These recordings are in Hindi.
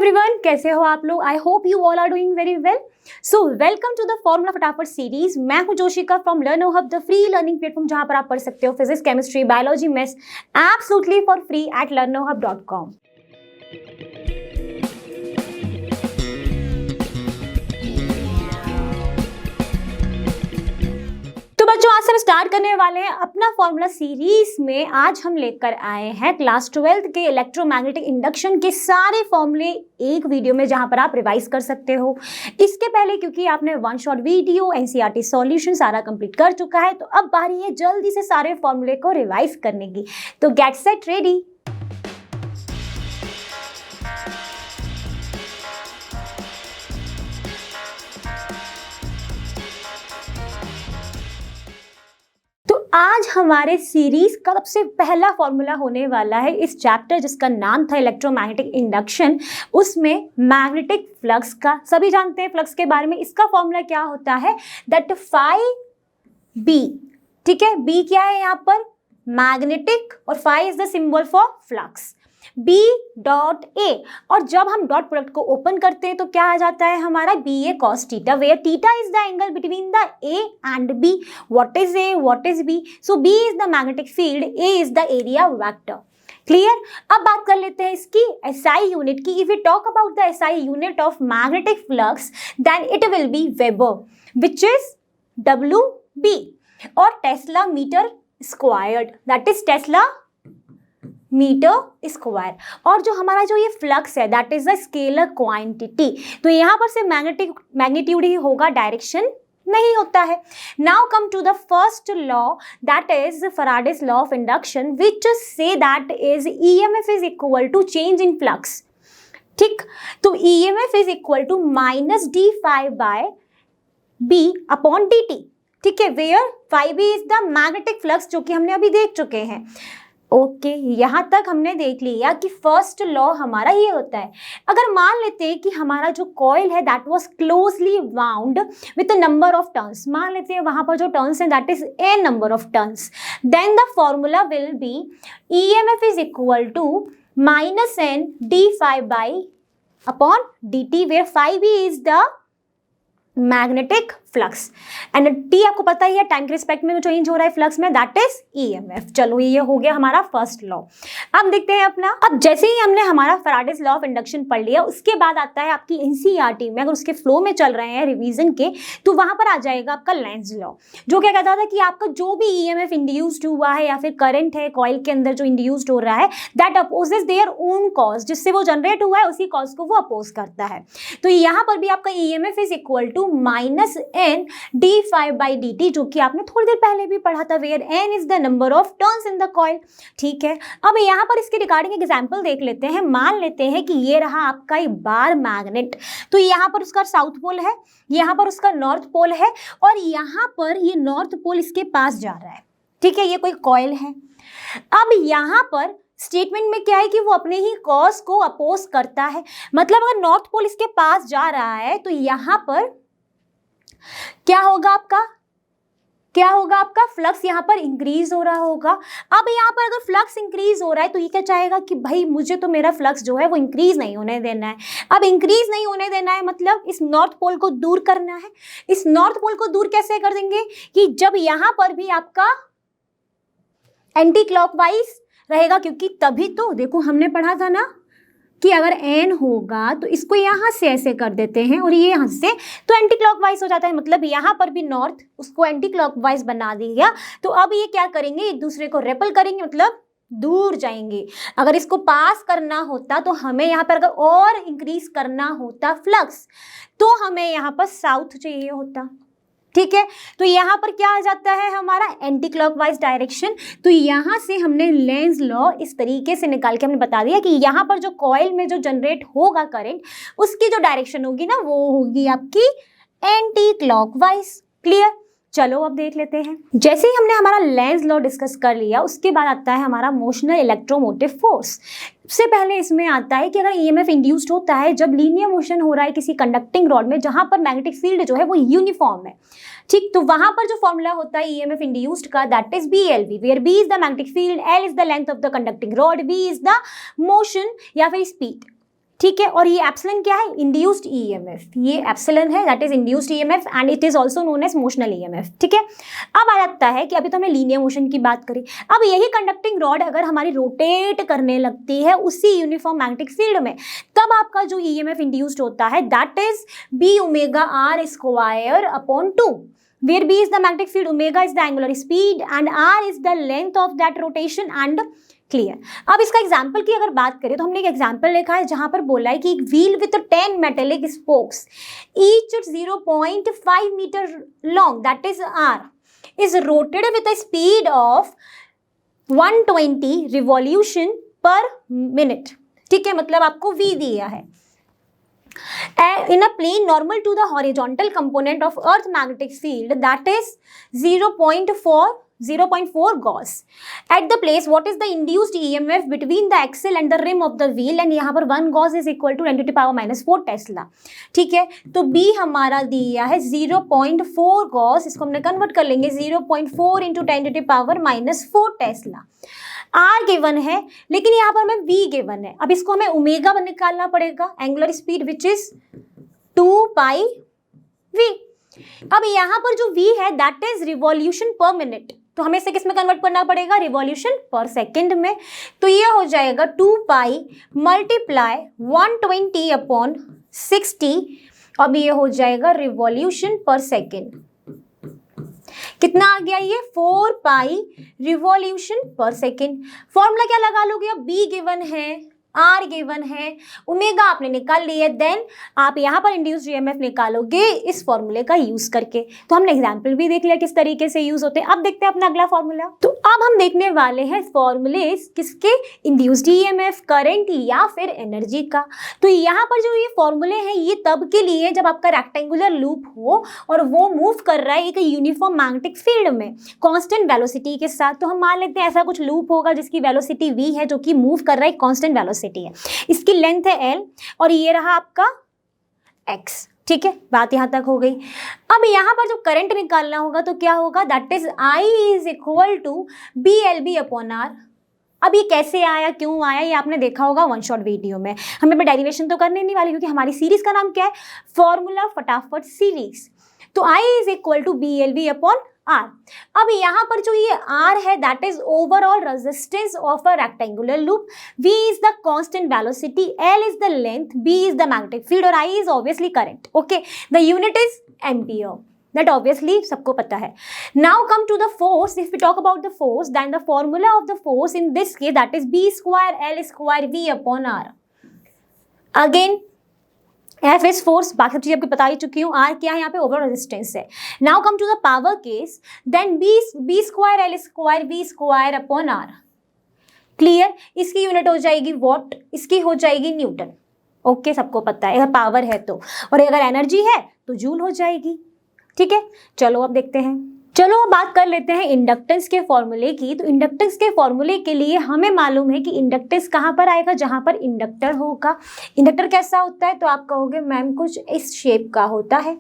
एवरीवन, कैसे हो आप लोग? I hope you all are doing very well. So welcome to the formula फटाफट सीरीज। मैं हूं Joshika from Learno hub, the free learning platform जहां पर आप पढ़ सकते हो physics, chemistry, biology, maths absolutely for free at learnohub.com। तो बच्चों, आज से हम स्टार्ट करने वाले हैं अपना फॉर्मूला सीरीज में। आज हम लेकर आए हैं क्लास 12 के इलेक्ट्रोमैग्नेटिक इंडक्शन के सारे फॉर्मूले एक वीडियो में, जहां पर आप रिवाइज कर सकते हो। इसके पहले क्योंकि आपने one shot video NCERT solution सारा कंप्लीट कर चुका है, तो अब बारी है जल्दी से सारे फॉर्मूले को रिवाइज करने की। तो गेट सेट रेडी। आज हमारे सीरीज का सबसे पहला फॉर्मूला होने वाला है इस चैप्टर, जिसका नाम था इलेक्ट्रोमैग्नेटिक इंडक्शन। उसमें मैग्नेटिक फ्लक्स का, सभी जानते हैं फ्लक्स के बारे में। इसका फॉर्मूला क्या होता है? दैट फाई बी, ठीक है। बी क्या है यहाँ पर? मैग्नेटिक, और phi is the symbol for flux. B dot A, और जब हम डॉट प्रोडक्ट को ओपन करते हैं तो क्या आ जाता है हमारा? BA cos theta, where theta is the angle between the A and B। What is A, what is B? So B is the magnetic field, A is the area vector. Clear? अब बात कर लेते हैं इसकी SI यूनिट की। If we talk about the SI unit of magnetic flux, then it will be weber, which is WB, और tesla metre squared, that is tesla metre square. और जो हमारा जो ये फ्लक्स है, that is a scalar quantity. तो यहाँ पर से मैग्नीट्यूड ही होगा, डायरेक्शन नहीं होता है। Now come to the first law, that is Faraday's law of induction, which say that is EMF is equal to change in flux. ठीक, तो EMF is equal to minus d∅ by B upon dt। ठीक है, where phi b is the magnetic flux, जो कि हमने अभी देख चुके हैं। ओके, यहाँ तक हमने देख लिया कि फर्स्ट लॉ हमारा ये होता है। अगर मान लेते हैं कि हमारा जो कॉइल है that was closely wound with a number of turns, मान लेते हैं वहां पर जो टर्न्स हैं that is n number of turns, then the formula will be EMF is equal to minus n d∅ by upon dt, where phi b is the magnetic flux and T आपको पता ही है, टाइम के रिस्पेक्ट में जो चेंज हो रहा है फ्लक्स में, दैट इज EMF। चलो, ये हो गया हमारा फर्स्ट लॉ। अब देखते हैं अपना। अब जैसे ही हमने हमारा फैराडेज लॉ ऑफ इंडक्शन पढ़ लिया, उसके बाद आता है आपकी एनसीईआरटी में, अगर उसके फ्लो में चल रहे हैं रिवीजन के, तो वहां पर आ जाएगा आपका लेंज लॉ, जो क्या कहता था कि आपका जो भी EMF इंड्यूस्ड हुआ है या फिर करंट है कॉइल के अंदर जो इंड्यूस्ड हो रहा है, that opposes their own cause, जिससे वो जनरेट हुआ है उसी कॉज को वो अपोज करता है। तो यहाँ पर भी आपका EMF is equal to minus n d∅ by dt, जो कि आपने थोड़ी देर पहले भी पढ़ा था, where n is the number of turns in the coil. ठीक है, अब यहाँ पर इसके रिगार्डिंग एग्जांपल देख लेते हैं। मान लेते हैं कि ये रहा आपका एक बार मैग्नेट, तो यहाँ पर उसका साउथ पोल है, यहाँ पर उसका नॉर्थ पोल है, और यहाँ पर ये नॉर्थ पोल इसके पास जा रहा है। ठीक है, ये कोई कॉइल है। अब यहाँ पर स्टेटमेंट में क्या है कि वो अपने ही कॉज को अपोज करता है। मतलब अगर नॉर्थ पोल इसके पास जा रहा है, तो यहाँ पर क्या होगा आपका फ्लक्स यहाँ पर इंक्रीज हो रहा होगा। अब यहाँ पर अगर फ्लक्स इंक्रीज हो रहा है, तो ये क्या चाहेगा कि भाई मुझे तो मेरा फ्लक्स जो है वो इंक्रीज नहीं होने देना है। अब इंक्रीज नहीं होने देना है मतलब इस नॉर्थ पोल को दूर करना है। इस नॉर्थ पोल को दूर कैसे कर देंगे? कि जब यहाँ पर भी आपका एंटी क्लॉकवाइज रहेगा, क्योंकि तभी तो देखो हमने पढ़ा था ना कि अगर n होगा तो इसको यहाँ से ऐसे कर देते हैं और ये यहाँ से, तो एंटी क्लॉकवाइज हो जाता है। मतलब यहाँ पर भी नॉर्थ उसको एंटी क्लॉकवाइज बना दिया। तो अब ये क्या करेंगे? एक दूसरे को रेपल करेंगे, मतलब दूर जाएंगे। अगर इसको पास करना होता तो हमें यहाँ पर अगर और इंक्रीज करना होता फ्लक्स, तो हमें यहाँ पर साउथ चाहिए होता। ठीक है, तो यहाँ पर क्या आ जाता है हमारा एंटी क्लॉकवाइज डायरेक्शन। तो यहाँ से हमने लेंज लॉ इस तरीके से निकाल के हमने बता दिया कि यहाँ पर जो कॉइल में जो जनरेट होगा करंट, उसकी जो डायरेक्शन होगी ना, वो होगी आपकी एंटी क्लॉकवाइज। क्लियर? चलो अब देख लेते हैं। जैसे ही हमने हमारा लेंज लॉ डिस्कस कर लिया, उसके बाद आता है हमारा मोशनल इलेक्ट्रोमोटिव फोर्स। सबसे पहले इसमें आता है कि अगर EMF इंड्यूस्ड होता है जब लीनियर मोशन हो रहा है किसी कंडक्टिंग रॉड में, जहां पर मैग्नेटिक फील्ड जो है वो यूनिफॉर्म है। ठीक, तो वहां पर जो फॉर्मूला होता है EMF इंड्यूस्ड का, that is BLV, where B is the magnetic field, L is the length of the conducting rod, V is the motion या फिर स्पीड। ठीक है। और ये एप्सिलॉन क्या है? इंड्यूस्ड ईएमएफ, ये एप्सिलॉन है, that is induced EMF and it is also known as motional EMF. ठीक है। अब आ जाता है कि अभी तो हमने लीनियर मोशन की बात करी, अब यही कंडक्टिंग रॉड अगर हमारी रोटेट करने लगती है उसी यूनिफॉर्म मैग्नेटिक फील्ड में, तब आपका जो ईएमएफ इंड्यूस्ड होता है that is B omega R square upon 2, where B is the magnetic field, omega is the angular speed and R is the length of that rotation and clear। अब इसका एग्जाम्पल की अगर बात करें तो हमने एक एग्जाम्पल लिखा है जहां पर बोला है कि एक wheel with 10 metallic spokes each 0.5 metre long that is R is rotated with a speed of 120 revolution per minute। ठीक है, मतलब आपको V दिया है in a plane normal to the horizontal component of earth magnetic field that is 0.4 Gauss at the place what is the induced EMF between the axle and the rim of the wheel and यहाँ पर 1 Gauss is equal to 10⁻⁻⁴ Tesla. ठीक है, तो B हमारा दिया है 0.4 Gauss, इसको हमने कन्वर्ट कर लेंगे 0.4 इंटू 10⁻⁻⁴ टेस्ला। R गिवन है लेकिन यहाँ पर हमें V गिवन है, अब इसको हमें ओमेगा निकालना पड़ेगा, angular speed which is 2πV। अब यहाँ पर जो V है दैट इज रिवॉल्यूशन पर मिनट, तो हमें इसे किस में कन्वर्ट करना पड़ेगा? रिवॉल्यूशन पर सेकेंड में। तो ये हो जाएगा 2π मल्टीप्लाई 120 अपॉन 60, अब ये हो जाएगा रिवॉल्यूशन पर सेकेंड। कितना आ गया ये? 4π रिवॉल्यूशन पर सेकेंड। फॉर्मूला क्या लगा लोगे? अब B गिवन है, R गिवन है, ओमेगा आपने निकाल लिया, देन आप यहाँ पर इंड्यूस्ड ईएमएफ निकालोगे इस फॉर्मूले का यूज करके। तो हमने एग्जाम्पल भी देख लिया किस तरीके से यूज होते हैं। अब देखते हैं अपना अगला फॉर्मूला। तो अब हम देखने वाले हैं फॉर्मूले किसके? इंड्यूस्ड ईएमएफ, करंट या फिर एनर्जी का। तो यहाँ पर जो ये फॉर्मूले हैं ये तब के लिए जब आपका रेक्टेंगुलर लूप हो और वो मूव कर रहा है एक यूनिफॉर्म मैग्नेटिक फील्ड में कांस्टेंट वेलोसिटी के साथ। तो हम मान लेते हैं ऐसा कुछ लूप होगा जिसकी वेलोसिटी v है, जो कि मूव कर रहा है कांस्टेंट वेलोसिटी है, इसकी लेंथ है l और ये रहा आपका x। ठीक है, बात यहां तक हो गई। अब यहां पर जो करंट निकालना होगा तो क्या होगा? That is I is equal to BLB upon R। अब ये कैसे आया, क्यों आया, ये आपने देखा होगा वन शॉट वीडियो में। हमें डेरिवेशन तो करने नहीं वाली क्योंकि हमारी सीरीज का नाम क्या है? फॉर्मूला फटाफट सीरीज। तो I is equal to BLB upon R। अब यहाँ पर जो ये R है that is overall resistance of a rectangular loop, V is the constant velocity, L is the length, B is the magnetic field और I is obviously current. Okay, the unit is ampere, that obviously सबको पता है। Now come to the force, if we talk about the force then the formula of the force in this case that is B square L square V upon R। Again F is force, बाकी सब चीज़ आपको बता ही चुकी हूँ। R क्या है यहाँ पे? ओवरऑल रेजिस्टेंस है। Now come to the power case, then B square L square V square upon R। Clear? इसकी यूनिट हो जाएगी वॉट, इसकी हो जाएगी न्यूटन। ओके, सबको पता है अगर पावर है तो, और अगर एनर्जी है तो जूल हो जाएगी। ठीक है, चलो अब देखते हैं। चलो अब बात कर लेते हैं इंडक्टेंस के फॉर्मूले की। तो इंडक्टेंस के फॉर्मूले के लिए हमें मालूम है कि इंडक्टेंस कहाँ पर आएगा? जहाँ पर इंडक्टर होगा। इंडक्टर कैसा होता है? तो आप कहोगे मैम कुछ इस शेप का होता है।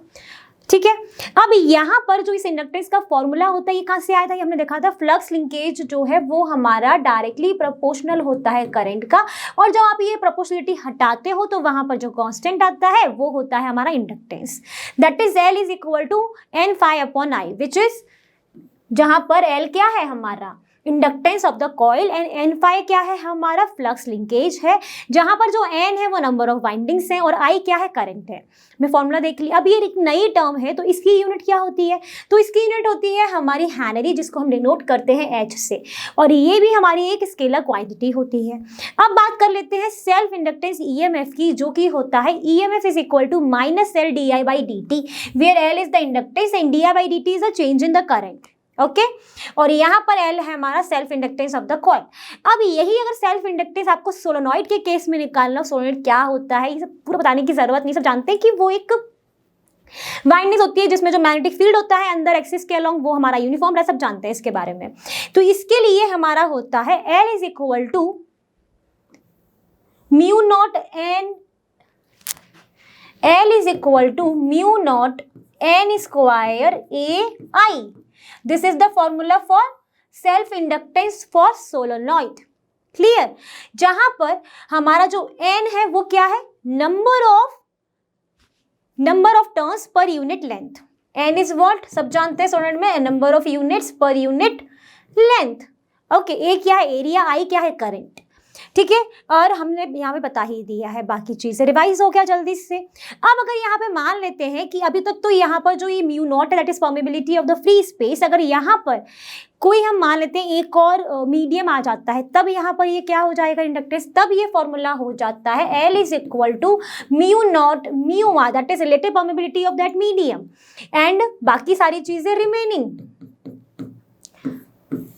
ठीक है, अब यहाँ पर जो इस इंडक्टेंस का फॉर्मूला होता है ये कहाँ से आया था? ये हमने देखा था फ्लक्स लिंकेज जो है वो हमारा डायरेक्टली प्रोपोर्शनल होता है करंट का, और जब आप ये प्रोपोर्शनलिटी हटाते हो तो वहाँ पर जो कांस्टेंट आता है वो होता है हमारा inductance, that is L is equal to N phi upon I, which is जहाँ पर L क्या है? हमारा inductance of the coil and N phi क्या है? हमारा फ्लक्स लिंकेज है, जहां पर जो N है वो नंबर ऑफ वाइंडिंग्स हैं और I क्या है? करंट है। मैं फॉर्मूला देख ली। अब ये एक नई टर्म है तो इसकी यूनिट क्या होती है? तो इसकी यूनिट होती है हमारी हेनरी, जिसको हम डिनोट करते हैं H से, और ये भी हमारी एक स्केलर क्वांटिटी होती है। अब बात कर लेते हैं सेल्फ इंडक्टेंस EMF की, जो कि होता है EMF is equal to -L di/dt, where L is the inductance and di/dt is the change in the current. Okay, और यहाँ पर L है हमारा self inductance of the coil. अब यही अगर सेल्फ इंडक्टेंस आपको सोलेनॉइड के केस में निकालना, सोलेनॉइड क्या होता है ये सब पूरा बताने की जरूरत नहीं, सब जानते हैं कि वो एक वाइंडिंग होती है जिसमें जो मैग्नेटिक फील्ड होता है अंदर एक्सिस के अलोंग वो हमारा यूनिफॉर्म है, सब जानते हैं इसके बारे में। तो इसके लिए हमारा होता है L is equal to mu naught N, L is equal to mu naught N square AI। This is the formula for self inductance for solenoid. Clear. जहां पर हमारा जो n है वो क्या है, number of turns per unit length. n is what, सब जानते हैं स्टूडेंट में, number of units per unit length. Okay, A क्या है एरिया, आई क्या है करंट, ठीक है। और हमने यहाँ पे बता ही दिया है, बाकी चीजें रिवाइज हो गया जल्दी से। अब अगर यहाँ पे मान लेते हैं कि अभी तक तो यहाँ पर जो ये म्यू नॉट है that is permeability of the free space, अगर यहाँ पर कोई हम मान लेते हैं एक और मीडियम आ जाता है, तब यहाँ पर ये क्या हो जाएगा इंडक्टेंस, तब ये फॉर्मूला हो जाता है L is equal to mu naught mu R, that is relative permeability of that medium and बाकी सारी चीजें रिमेनिंग,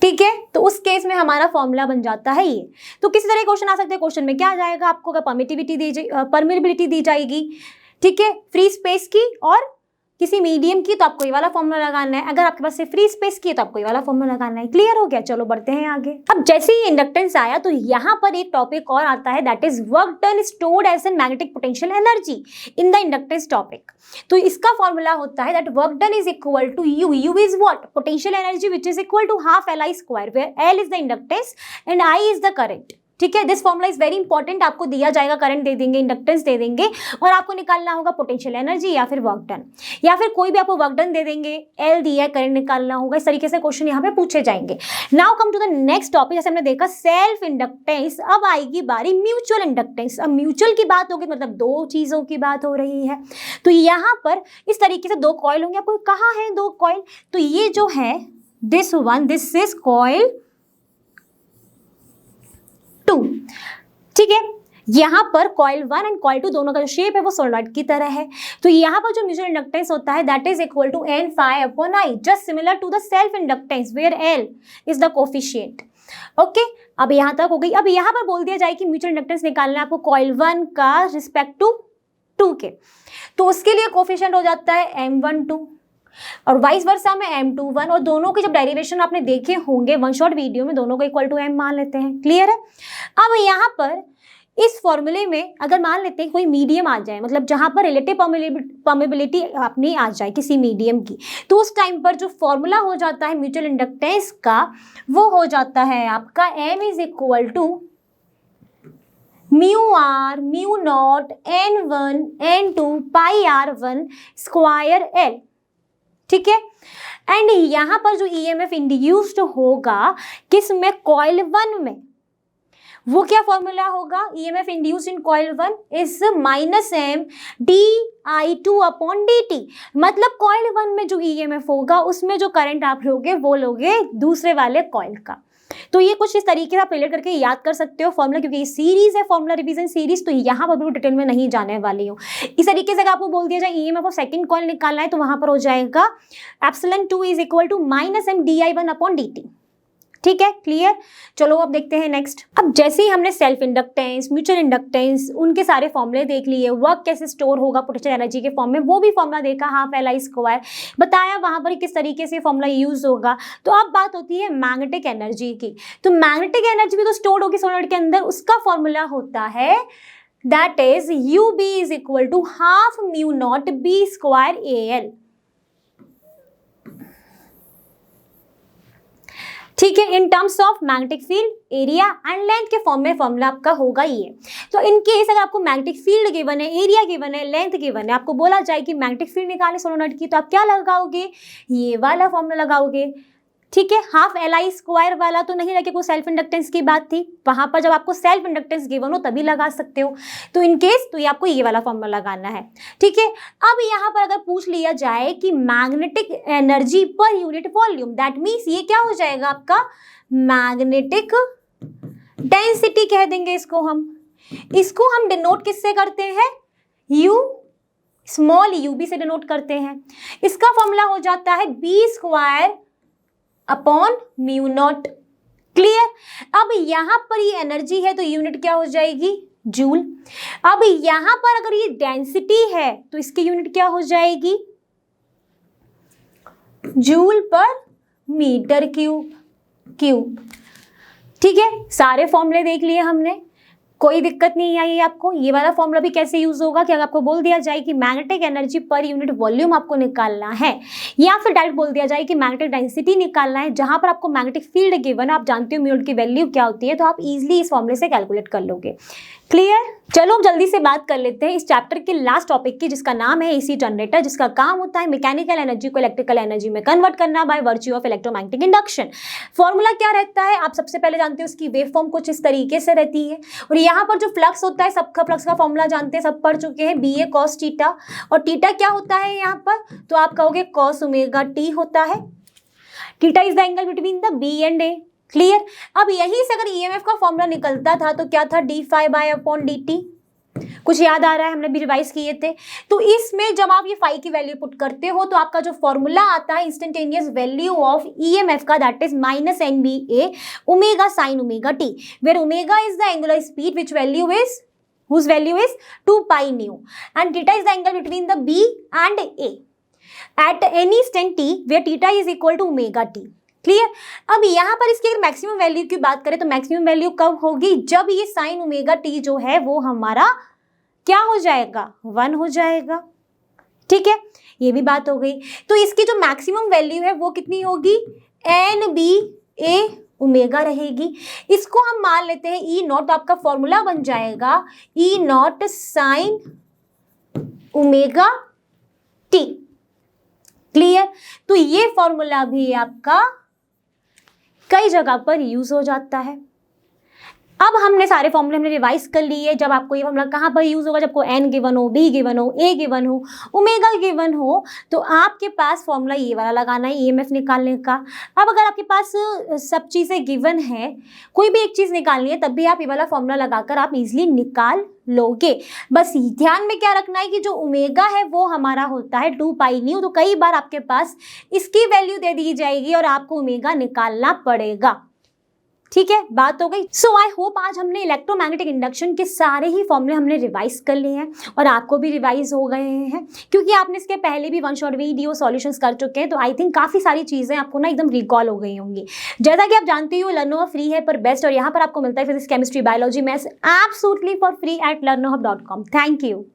ठीक है। तो उस केस में हमारा फॉर्मूला बन जाता है ये। तो किसी तरह क्वेश्चन आ सकते हैं, क्वेश्चन में क्या आ जाएगा आपको, अगर परमिटिविटी दी जाएगी, ठीक है, फ्री स्पेस की और किसी मीडियम की, तो आपको ये वाला फॉर्मूला लगाना है। अगर आपके पास से फ्री स्पेस की है तो आपको ये वाला फॉर्मूला लगाना है। क्लियर हो गया, चलो बढ़ते हैं आगे। अब जैसे ही इंडक्टेंस आया तो यहाँ पर एक टॉपिक और आता है that is work done stored as an magnetic potential energy in the inductance topic. तो इसका फॉर्मूला होता है that work done is equal to U, U is what, potential energy which is equal to half Li square, where L is the inductance and I is the current, ठीक है। This formula is very important, आपको दिया जाएगा, करंट दे देंगे, इंडक्टेंस दे देंगे और आपको निकालना होगा पोटेंशियल एनर्जी या फिर वर्क डन, या फिर कोई भी आपको वर्क डन दे देंगे, एल दिया है, करंट निकालना होगा। इस तरीके से क्वेश्चन यहाँ पे पूछे जाएंगे। Now come to the next topic, जैसे हमने देखा सेल्फ इंडक्टेंस, अब आएगी बारी म्यूचुअल इंडक्टेंस। अब म्यूचुअल की बात होगी मतलब दो चीजों की बात हो रही है। तो यहाँ पर इस तरीके से दो कॉइल होंगे, आपको कहाँ है दो कॉइल, तो ये जो है this one, this is coil 2, ठीक है। यहाँ पर कॉइल 1 एंड कॉइल 2 दोनों का जो शेप है वो सोलेनॉइड की तरह है। तो यहाँ पर जो म्यूचुअल इंडक्टेंस होता है that is equal to N phi upon I, just similar to the self inductance where L is the coefficient. Okay, अब यहाँ तक हो गई। अब यहाँ पर बोल दिया जाए कि म्यूचुअल इंडक्टेंस निकालना है आपको कॉइल 1 का रिस्पेक्ट टू 2 के, तो उसके लिए कोफिशिएंट हो जाता है M12 और वाइस वर्सा में M21, और दोनों के जब डेरिवेशन आपने देखे होंगे वन शॉट वीडियो में, दोनों को इक्वल टू M मान लेते हैं। क्लियर है। अब यहाँ पर इस फॉर्मूले में अगर मान लेते हैं कोई मीडियम आ जाए, मतलब जहां पर रिलेटिव परमेबिलिटी अपनी आ जाए किसी मीडियम की, तो उस टाइम पर जो फॉर्मूला हो जाता है म्यूचुअल इंडक्टेंस का वो हो जाता है आपका M is equal to mu R mu naught N1 N2 pi R1 square L, ठीक है। एंड यहाँ पर जो EMF इंड्यूस्ड होगा किस में, कॉइल 1 में, वो क्या फॉर्मूला होगा, EMF induced in coil 1 is -M di2 upon dt। मतलब कॉइल 1 में जो EMF होगा उसमें जो करंट आप लोगे वो लोगे दूसरे वाले कॉइल का। तो ये कुछ इस तरीके से आप रिलेट करके याद कर सकते हो फॉर्मूला, क्योंकि ये सीरीज है, फॉर्मूला रिवीजन सीरीज, तो यहाँ पर भी डिटेल में नहीं जाने वाली हूँ। इस तरीके से अगर आपको बोल दिया जाए EMF ऑफ सेकंड कॉइल निकालना है तो वहां पर हो जाएगा ε2 is equal to -M di1 upon dt, ठीक है। क्लियर, चलो अब देखते हैं नेक्स्ट। अब जैसे ही हमने सेल्फ इंडक्टेंस, म्यूचुअल इंडक्टेंस, उनके सारे फॉर्मूले देख लिए, वर्क कैसे स्टोर होगा पोटेंशियल एनर्जी के फॉर्म में वो भी फॉर्मूला देखा, हाफ Li स्क्वायर बताया, वहां पर किस तरीके से फॉर्मूला यूज होगा। तो अब बात होती है मैग्नेटिक एनर्जी की। तो मैग्नेटिक एनर्जी भी तो स्टोर होगी सोलेनॉइड के अंदर, उसका फॉर्मूला होता है that is UB is equal to half mu naught B square AL, ठीक है। In terms of magnetic field, area and length के फॉर्म में फॉर्मूला आपका होगा ये। तो इन केस अगर आपको मैग्नेटिक फील्ड गिवन है, एरिया गिवन है, लेंथ गिवन है, आपको बोला जाए कि मैग्नेटिक फील्ड निकाले सोलेनॉइड की, तो आप क्या लगाओगे, ये वाला फॉर्मूला लगाओगे, ठीक है। हाफ Li स्क्वायर वाला तो नहीं लगे, कोई सेल्फ इंडक्टेंस की बात थी, वहां पर जब आपको सेल्फ इंडक्टेंस गिवन हो तभी लगा सकते हो। तो इन केस तो ये आपको ये वाला फॉर्मूला लगाना है, ठीक है। अब यहाँ पर अगर पूछ लिया जाए कि magnetic energy per unit volume, that means ये क्या हो जाएगा आपका मैग्नेटिक डेंसिटी कह देंगे इसको हम डिनोट किससे करते हैं, U स्मॉल UB से डिनोट करते हैं। इसका फॉर्मूला हो जाता है B square upon mu naught. Clear. अब यहां पर ये एनर्जी है तो यूनिट क्या हो जाएगी, जूल। अब यहां पर अगर ये डेंसिटी है तो इसकी यूनिट क्या हो जाएगी, जूल पर मीटर क्यूब। ठीक है, सारे फॉर्मूले देख लिए हमने। कोई दिक्कत नहीं आई है आपको? ये वाला फॉर्मूला भी कैसे यूज होगा कि अगर आपको बोल दिया जाए कि magnetic energy per unit volume आपको निकालना है, या फिर डायरेक्ट बोल दिया जाए कि मैग्नेटिक डेंसिटी निकालना है, जहां पर आपको मैग्नेटिक फील्ड गिवन, आप जानते हो म्यू की वैल्यू क्या होती है, तो आप इजिली इस फॉर्मूले से कैलकुलेट कर लोगे। क्लियर? चलो हम जल्दी से बात कर लेते हैं इस चैप्टर के लास्ट टॉपिक की, जिसका नाम है एसी जनरेटर, जिसका काम होता है मैकेनिकल एनर्जी को इलेक्ट्रिकल एनर्जी में कन्वर्ट करना by virtue of electromagnetic induction. Formula क्या रहता है? आप सबसे पहले जानते हो उसकी वेव फॉर्म कुछ इस तरीके से रहती है, और यहाँ पर जो फ्लक्स होता है, सबका फ्लक्स का फॉर्मूला जानते हैं, सब पढ़ चुके हैं, बी ए कॉस टीटा, और टीटा क्या होता है यहाँ पर? तो आप कहोगे कॉस ओमेगा टी होता है। Theta is the angle between the B and A. Clear? अब यहीं से अगर ईएमएफ का फॉर्मूला निकलता था तो क्या था? D phi by upon D T. कुछ याद आ रहा है? हमने भी रिवाइज किए थे। तो इसमें जब आप ये फाई की वैल्यू पुट करते हो तो आपका जो फॉर्मूला आता है इंस्टेंटेनियस वैल्यू ऑफ ईएमएफ का, that is minus N B A omega sine omega T, where omega is the angular speed which value is, whose value is 2 pi nu, and theta is the angle between the B and A at any instant t where theta is equal to omega t। Clear? अब यहाँ पर इसकी अगर मैक्सिमम वैल्यू की बात करें तो मैक्सिमम वैल्यू कब होगी? जब ये साइन ओमेगा टी जो है वो हमारा क्या हो जाएगा? 1 हो जाएगा। ठीक है, ये भी बात हो गई। तो इसकी जो मैक्सिमम वैल्यू है वो कितनी होगी? एन बी ए ओमेगा रहेगी। इसको हम मान लेते हैं ई नॉट, आपका फॉर्मूला बन जाएगा E naught sine omega T. Clear? तो ये फॉर्मूला भी आपका कई जगह पर यूज हो जाता है। अब हमने सारे फॉर्मूले हमने रिवाइज कर लिए। जब आपको ये फॉर्मूला कहाँ पर यूज होगा? जब को एन गिवन हो, बी गिवन हो, ए गिवन हो, ओमेगा गिवन हो, तो आपके पास फॉर्मूला ये वाला लगाना है ईएमएफ निकालने का। अब अगर आपके पास सब चीज़ें गिवन है, कोई भी एक चीज़ निकालनी है, तब भी आप ये वाला फॉर्मूला लगाकर आप इजिली निकाल लोगे। बस ध्यान में क्या रखना है कि जो ओमेगा है वो हमारा होता है 2 पाई न्यू, तो कई बार आपके पास इसकी वैल्यू दे दी जाएगी और आपको ओमेगा निकालना पड़ेगा। ठीक है, बात हो गई। सो आई होप आज हमने इलेक्ट्रोमैग्नेटिक इंडक्शन के सारे ही फॉर्मूले हमने रिवाइज कर लिए हैं और आपको भी रिवाइज हो गए हैं, क्योंकि आपने इसके पहले भी वन शॉट वीडियो सॉल्यूशंस कर चुके हैं। तो आई थिंक काफ़ी सारी चीज़ें आपको ना एकदम रिकॉल हो गई होंगी। जैसा कि आप जानते हो लर्नोहब फ्री है पर बेस्ट, और यहाँ पर आपको मिलता है physics chemistry biology maths absolutely for free at learnohub.com। Thank you.